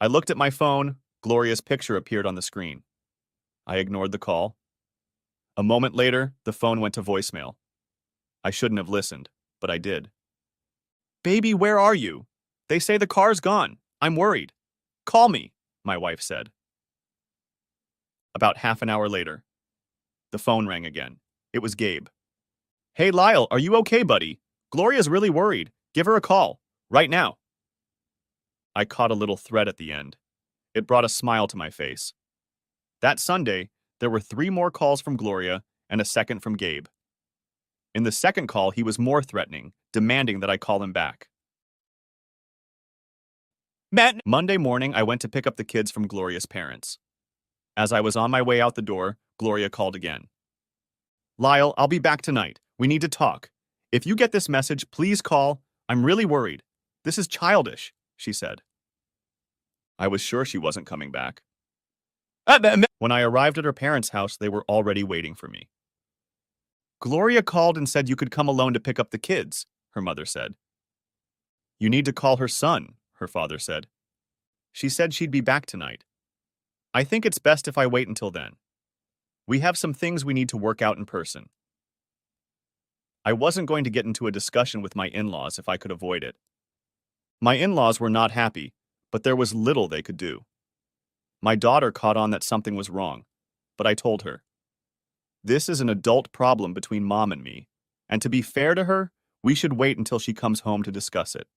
I looked at my phone. Gloria's picture appeared on the screen. I ignored the call. A moment later, the phone went to voicemail. I shouldn't have listened, but I did. "Baby, where are you? They say the car's gone. I'm worried. Call me," my wife said. About half an hour later, the phone rang again. It was Gabe. "Hey, Lyle, are you okay, buddy? Gloria's really worried. Give her a call. Right now." I caught a little threat at the end. It brought a smile to my face. That Sunday, there were 3 more calls from Gloria and a second from Gabe. In the second call, he was more threatening, demanding that I call him back. Monday morning, I went to pick up the kids from Gloria's parents. As I was on my way out the door, Gloria called again. "Lyle, I'll be back tonight. We need to talk. If you get this message, please call. I'm really worried. This is childish," she said. I was sure she wasn't coming back. When I arrived at her parents' house, they were already waiting for me. "Gloria called and said you could come alone to pick up the kids," her mother said. "You need to call her son," her father said. "She said she'd be back tonight. I think it's best if I wait until then. We have some things we need to work out in person." I wasn't going to get into a discussion with my in-laws if I could avoid it. My in-laws were not happy, but there was little they could do. My daughter caught on that something was wrong, but I told her, "This is an adult problem between Mom and me, and to be fair to her, we should wait until she comes home to discuss it."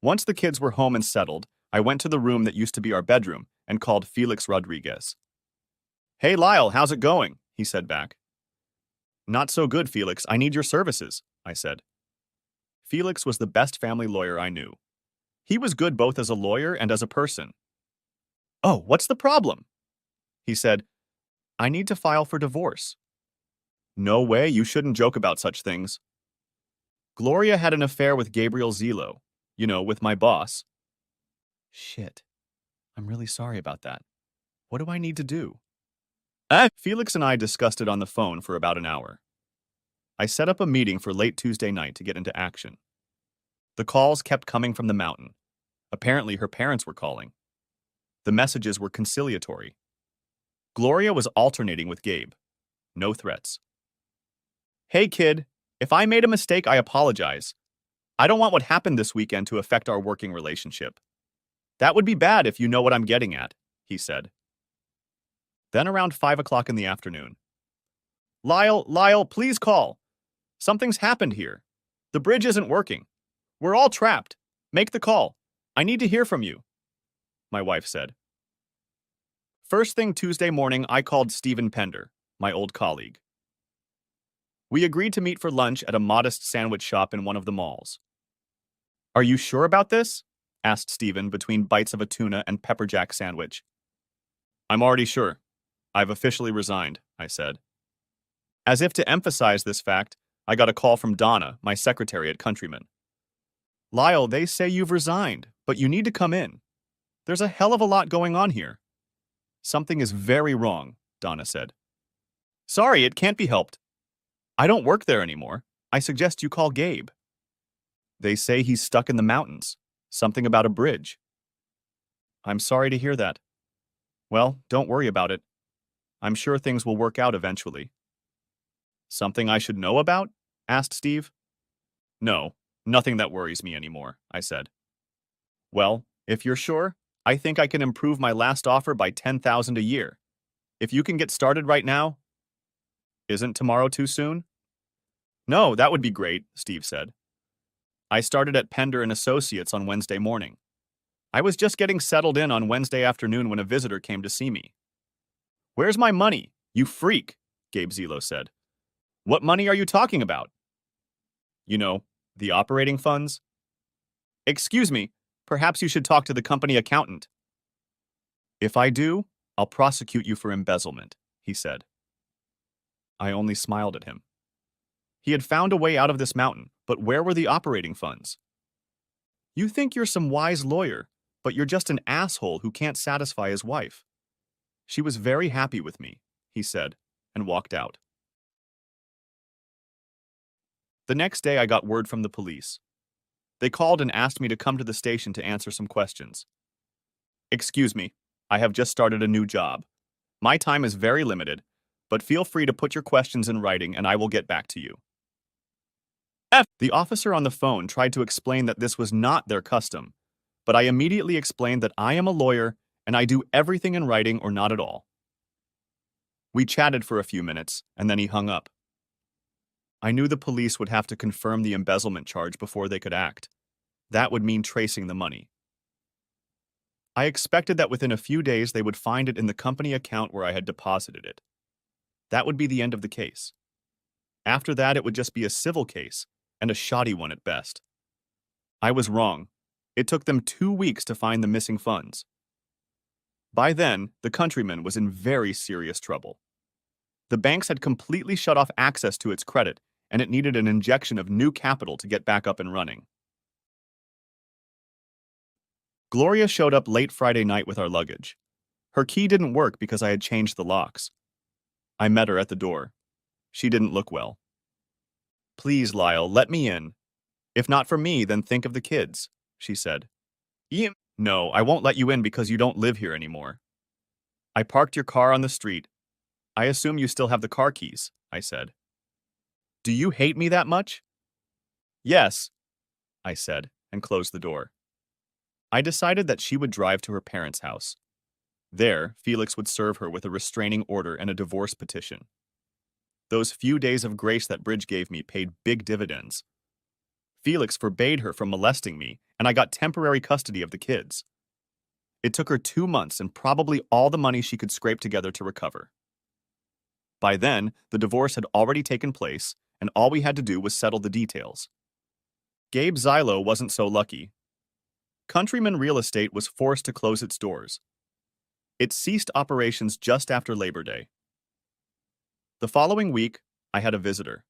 Once the kids were home and settled, I went to the room that used to be our bedroom and called Felix Rodriguez. "Hey, Lyle, how's it going?" he said back. Not so good, Felix. I need your services, I said. Felix was the best family lawyer I knew. He was good both as a lawyer and as a person. Oh, what's the problem? He said, I need to file for divorce. No way, you shouldn't joke about such things. Gloria had an affair with Gabriel Zelo, with my boss. Shit. I'm really sorry about that. What do I need to do? Felix and I discussed it on the phone for about an hour. I set up a meeting for late Tuesday night to get into action. The calls kept coming from the mountain. Apparently, her parents were calling. The messages were conciliatory. Gloria was alternating with Gabe. No threats. Hey, kid, if I made a mistake, I apologize. I don't want what happened this weekend to affect our working relationship. That would be bad if you know what I'm getting at, he said. Then around 5 o'clock in the afternoon. Lyle, please call. Something's happened here. The bridge isn't working. We're all trapped. Make the call. I need to hear from you, my wife said. First thing Tuesday morning, I called Stephen Pender, my old colleague. We agreed to meet for lunch at a modest sandwich shop in one of the malls. Are you sure about this? Asked Stephen between bites of a tuna and pepper jack sandwich. I'm already sure. I've officially resigned, I said. As if to emphasize this fact, I got a call from Donna, my secretary at Countryman. Lyle, they say you've resigned, but you need to come in. There's a hell of a lot going on here. Something is very wrong, Donna said. Sorry, it can't be helped. I don't work there anymore. I suggest you call Gabe. They say he's stuck in the mountains. Something about a bridge. I'm sorry to hear that. Well, don't worry about it. I'm sure things will work out eventually. Something I should know about? Asked Steve. No, nothing that worries me anymore, I said. Well, if you're sure, I think I can improve my last offer by $10,000 a year. If you can get started right now. Isn't tomorrow too soon? No, that would be great, Steve said. I started at Pender and Associates on Wednesday morning. I was just getting settled in on Wednesday afternoon when a visitor came to see me. Where's my money? You freak, Gabe Zelo said. What money are you talking about? The operating funds. Excuse me, perhaps you should talk to the company accountant. If I do, I'll prosecute you for embezzlement, he said. I only smiled at him. He had found a way out of this mountain, but where were the operating funds? You think you're some wise lawyer, but you're just an asshole who can't satisfy his wife. She was very happy with me, he said, and walked out. The next day I got word from the police. They called and asked me to come to the station to answer some questions. Excuse me, I have just started a new job. My time is very limited, but feel free to put your questions in writing and I will get back to you. The officer on the phone tried to explain that this was not their custom, but I immediately explained that I am a lawyer and I do everything in writing or not at all. We chatted for a few minutes, and then he hung up. I knew the police would have to confirm the embezzlement charge before they could act. That would mean tracing the money. I expected that within a few days they would find it in the company account where I had deposited it. That would be the end of the case. After that, it would just be a civil case, and a shoddy one at best. I was wrong. It took them 2 weeks to find the missing funds. By then, the Countryman was in very serious trouble. The banks had completely shut off access to its credit, and it needed an injection of new capital to get back up and running. Gloria showed up late Friday night with our luggage. Her key didn't work because I had changed the locks. I met her at the door. She didn't look well. Please, Lyle, let me in. If not for me, then think of the kids, she said. No, I won't let you in because you don't live here anymore. I parked your car on the street. I assume you still have the car keys, I said. Do you hate me that much? Yes, I said, and closed the door. I decided that she would drive to her parents' house. There, Felix would serve her with a restraining order and a divorce petition. Those few days of grace that Bridge gave me paid big dividends. Felix forbade her from molesting me, and I got temporary custody of the kids. It took her 2 months and probably all the money she could scrape together to recover. By then, the divorce had already taken place, and all we had to do was settle the details. Gabe Zylo wasn't so lucky. Countryman Real Estate was forced to close its doors. It ceased operations just after Labor Day. The following week, I had a visitor.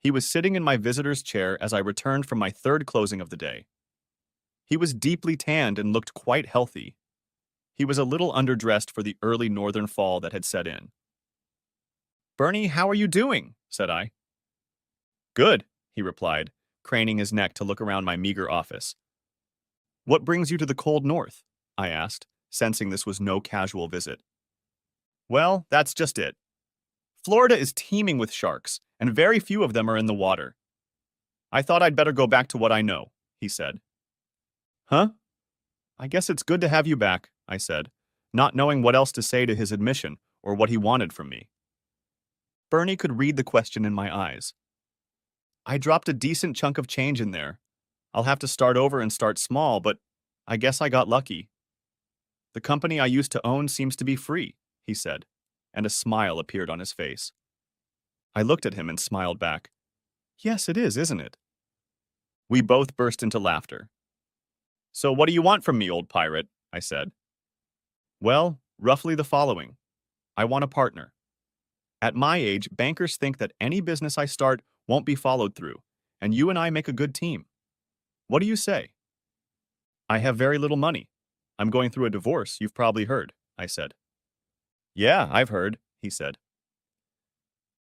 He was sitting in my visitor's chair as I returned from my third closing of the day. He was deeply tanned and looked quite healthy. He was a little underdressed for the early northern fall that had set in. "Bernie, how are you doing?" said I. "Good," he replied, craning his neck to look around my meager office. "What brings you to the cold north?" I asked, sensing this was no casual visit. "Well, that's just it. Florida is teeming with sharks, and very few of them are in the water. I thought I'd better go back to what I know," he said. "Huh? I guess it's good to have you back," I said, not knowing what else to say to his admission or what he wanted from me. Bernie could read the question in my eyes. "I dropped a decent chunk of change in there. I'll have to start over and start small, but I guess I got lucky. The company I used to own seems to be free," he said, and a smile appeared on his face. I looked at him and smiled back. "Yes, it is, isn't it?" We both burst into laughter. "So what do you want from me, old pirate?" I said. "Well, roughly the following. I want a partner. At my age, bankers think that any business I start won't be followed through, and you and I make a good team. What do you say?" "I have very little money. I'm going through a divorce, you've probably heard," I said. "Yeah, I've heard," he said.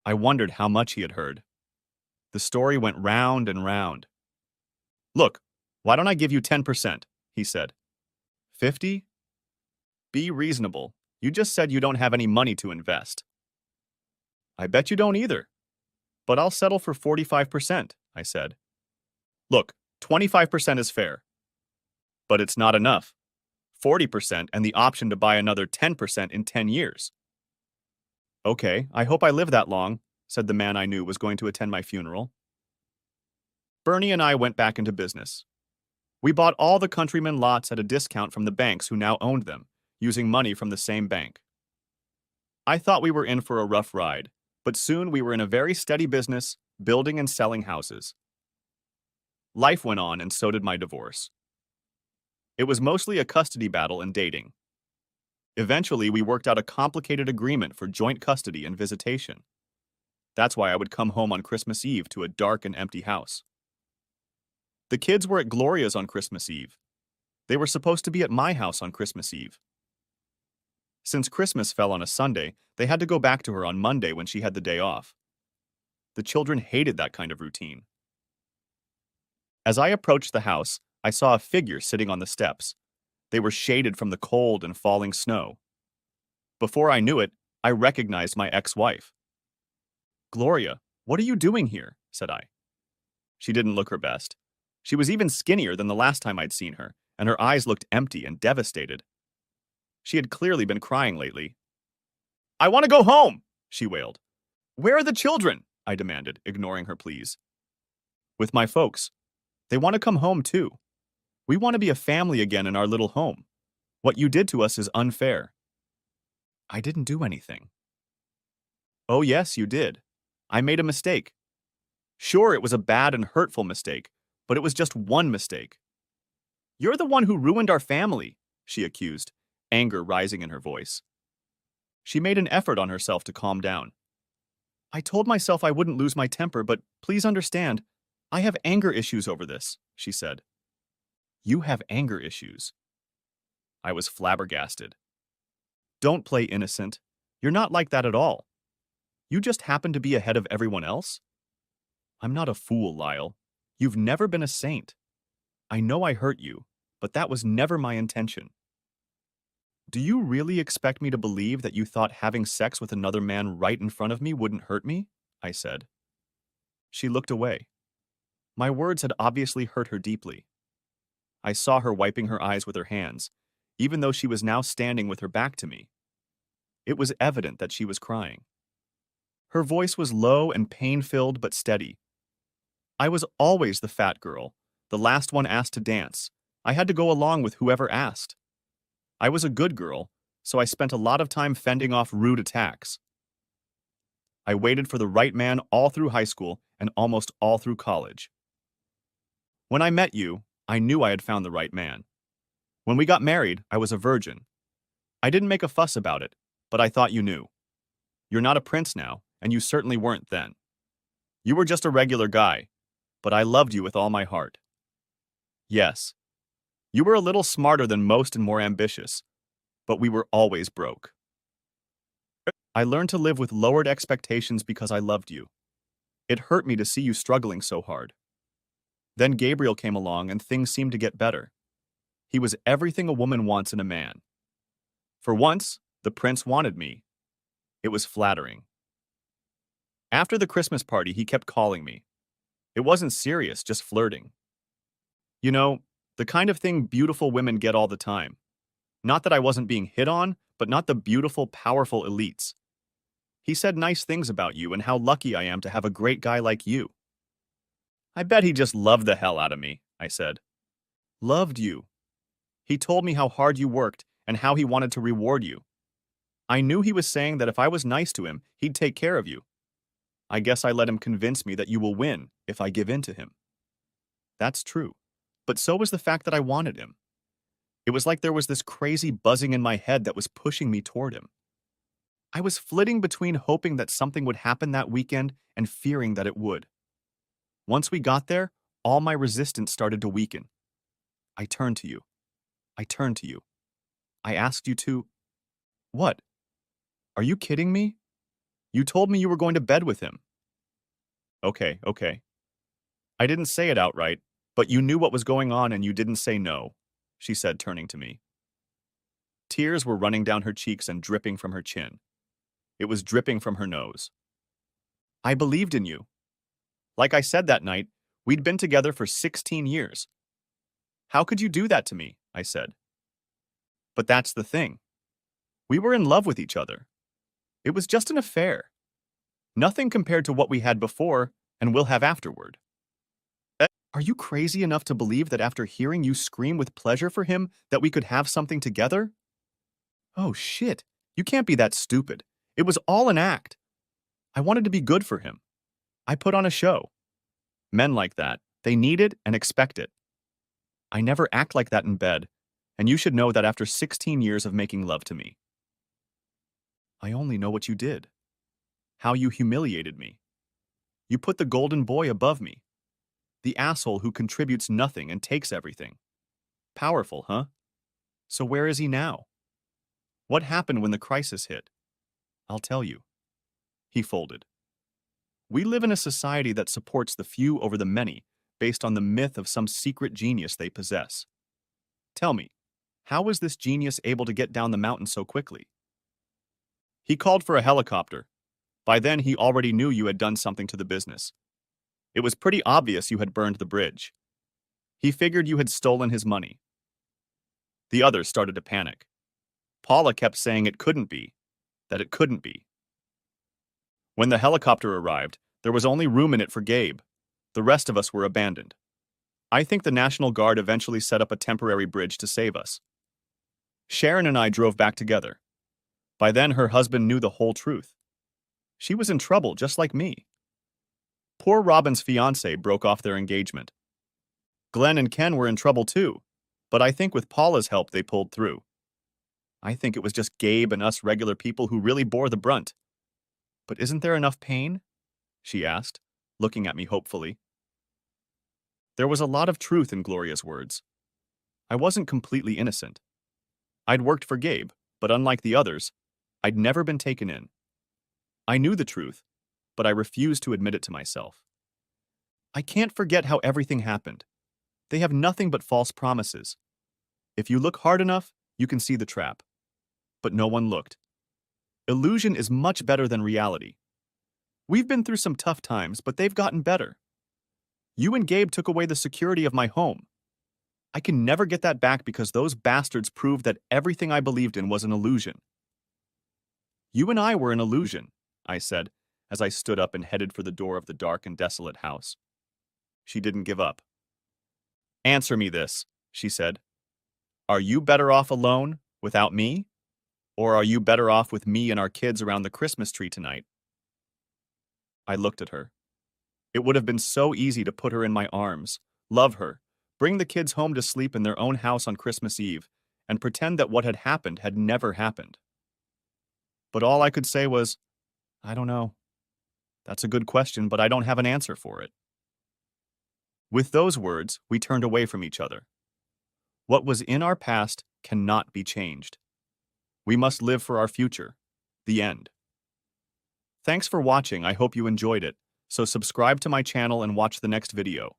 I wondered how much he had heard. The story went round and round. "Look, why don't I give you 10%, he said. 50? Be reasonable. You just said you don't have any money to invest." "I bet you don't either. But I'll settle for 45%, I said. "Look, 25% is fair. But it's not enough. 40% and the option to buy another 10% in 10 years. "Okay, I hope I live that long," said the man I knew was going to attend my funeral. Bernie and I went back into business. We bought all the Countryman lots at a discount from the banks who now owned them, using money from the same bank. I thought we were in for a rough ride, but soon we were in a very steady business, building and selling houses. Life went on, and so did my divorce. It was mostly a custody battle and dating. Eventually, we worked out a complicated agreement for joint custody and visitation. That's why I would come home on Christmas Eve to a dark and empty house. The kids were at Gloria's on Christmas Eve. They were supposed to be at my house on Christmas Eve. Since Christmas fell on a Sunday, they had to go back to her on Monday when she had the day off. The children hated that kind of routine. As I approached the house, I saw a figure sitting on the steps. They were shaded from the cold and falling snow. Before I knew it, I recognized my ex-wife. "Gloria, what are you doing here?" said I. She didn't look her best. She was even skinnier than the last time I'd seen her, and her eyes looked empty and devastated. She had clearly been crying lately. "I want to go home," she wailed. "Where are the children?" I demanded, ignoring her pleas. "With my folks. They want to come home too. We want to be a family again in our little home. What you did to us is unfair." "I didn't do anything." "Oh yes, you did. I made a mistake. Sure, it was a bad and hurtful mistake, but it was just one mistake." "You're the one who ruined our family," she accused, anger rising in her voice. She made an effort on herself to calm down. "I told myself I wouldn't lose my temper, but please understand, I have anger issues over this," she said. "You have anger issues?" I was flabbergasted. "Don't play innocent. You're not like that at all. You just happen to be ahead of everyone else? I'm not a fool, Lyle. You've never been a saint. I know I hurt you, but that was never my intention." "Do you really expect me to believe that you thought having sex with another man right in front of me wouldn't hurt me?" I said. She looked away. My words had obviously hurt her deeply. I saw her wiping her eyes with her hands, even though she was now standing with her back to me. It was evident that she was crying. Her voice was low and pain-filled but steady. "I was always the fat girl, the last one asked to dance. I had to go along with whoever asked. I was a good girl, so I spent a lot of time fending off rude attacks. I waited for the right man all through high school and almost all through college. When I met you, I knew I had found the right man. When we got married, I was a virgin. I didn't make a fuss about it, but I thought you knew. You're not a prince now, and you certainly weren't then. You were just a regular guy, but I loved you with all my heart. Yes, you were a little smarter than most and more ambitious, but we were always broke. I learned to live with lowered expectations because I loved you. It hurt me to see you struggling so hard. Then Gabriel came along and things seemed to get better. He was everything a woman wants in a man. For once, the prince wanted me. It was flattering. After the Christmas party, he kept calling me. It wasn't serious, just flirting. You know, the kind of thing beautiful women get all the time. Not that I wasn't being hit on, but not the beautiful, powerful elites. He said nice things about you and how lucky I am to have a great guy like you. I bet he just loved the hell out of me, I said. Loved you. He told me how hard you worked and how he wanted to reward you. I knew he was saying that if I was nice to him, he'd take care of you. I guess I let him convince me that you will win if I give in to him. That's true, but so was the fact that I wanted him. It was like there was this crazy buzzing in my head that was pushing me toward him. I was flitting between hoping that something would happen that weekend and fearing that it would. Once we got there, all my resistance started to weaken. I turned to you. I turned to you. I asked you to... What? Are you kidding me? You told me you were going to bed with him. Okay. I didn't say it outright, but you knew what was going on and you didn't say no, she said, turning to me. Tears were running down her cheeks and dripping from her chin. It was dripping from her nose. I believed in you. Like I said that night, we'd been together for 16 years. How could you do that to me? I said. But that's the thing. We were in love with each other. It was just an affair. Nothing compared to what we had before and will have afterward. Are you crazy enough to believe that after hearing you scream with pleasure for him that we could have something together? Oh shit, you can't be that stupid. It was all an act. I wanted to be good for him. I put on a show. Men like that, they need it and expect it. I never act like that in bed, and you should know that after 16 years of making love to me. I only know what you did. How you humiliated me. You put the golden boy above me. The asshole who contributes nothing and takes everything. Powerful, huh? So where is he now? What happened when the crisis hit? I'll tell you. He folded. We live in a society that supports the few over the many based on the myth of some secret genius they possess. Tell me, how was this genius able to get down the mountain so quickly? He called for a helicopter. By then, he already knew you had done something to the business. It was pretty obvious you had burned the bridge. He figured you had stolen his money. The others started to panic. Paula kept saying it couldn't be, that it couldn't be. When the helicopter arrived, there was only room in it for Gabe. The rest of us were abandoned. I think the National Guard eventually set up a temporary bridge to save us. Sharon and I drove back together. By then, her husband knew the whole truth. She was in trouble, just like me. Poor Robin's fiancé broke off their engagement. Glenn and Ken were in trouble too, but I think with Paula's help they pulled through. I think it was just Gabe and us regular people who really bore the brunt. But isn't there enough pain? She asked, looking at me hopefully. There was a lot of truth in Gloria's words. I wasn't completely innocent. I'd worked for Gabe, but unlike the others, I'd never been taken in. I knew the truth, but I refused to admit it to myself. I can't forget how everything happened. They have nothing but false promises. If you look hard enough, you can see the trap. But no one looked. Illusion is much better than reality. We've been through some tough times, but they've gotten better. You and Gabe took away the security of my home. I can never get that back because those bastards proved that everything I believed in was an illusion. You and I were an illusion, I said, as I stood up and headed for the door of the dark and desolate house. She didn't give up. Answer me this, she said. Are you better off alone, without me? Or are you better off with me and our kids around the Christmas tree tonight? I looked at her. It would have been so easy to put her in my arms, love her, bring the kids home to sleep in their own house on Christmas Eve, and pretend that what had never happened. But all I could say was, I don't know. That's a good question, but I don't have an answer for it. With those words, we turned away from each other. What was in our past cannot be changed. We must live for our future. The end. Thanks for watching. I hope you enjoyed it. So subscribe to my channel and watch the next video.